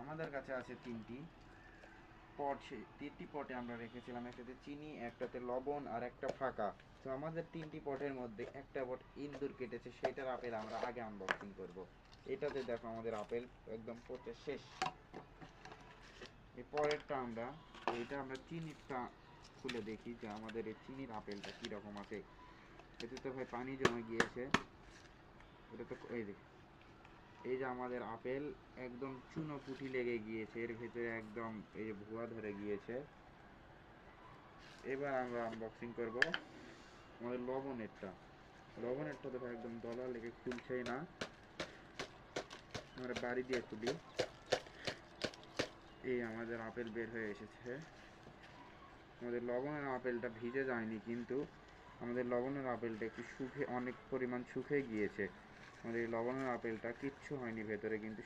আমাদের কাছে আছে 3টি পট। সেই 3টি পটে আমরা রেখেছিলাম, একটাতে চিনি, একটাতে লবণ আর একটা ফাঁকা। তো আমাদের 3টি পটের মধ্যে একটা পট ইঁদুর কেটেছে, সেটার আপেল আমরা আগে আনবক্সিং করব। এটাতে দেখো আমাদের আপেল একদম পচে শেষ। এই পরেরটা আমরা চিনিটা খুলে দেখি যে আমাদের এই চিনির আপেলটা কীরকম আছে। এতে তো ভাই পানি জমে গিয়েছে। এটা তো এই যে আমাদের আপেল একদম চুনো পুঁটি লেগে গিয়েছে, এর ভেতরে একদম এই যে ভুয়া ধরে গিয়েছে। এবার আমরা আনবক্সিং করব আমাদের লবণেরটা। তো ভাই একদম দলা লেগে খুলছেই না। আমরা বাড়ি দিয়ে খুলি। এই আমাদের আপেল বের হয়ে এসেছে। আমাদের লবণের আপেলটা ভিজে যায়নি, কিন্তু আমাদের লবণের আপেলটা একটু অনেক পরিমাণ শুকিয়ে গিয়েছে। আমাদের এই লবণের আপেলটা কিচ্ছু হয়নি ভেতরে, কিন্তু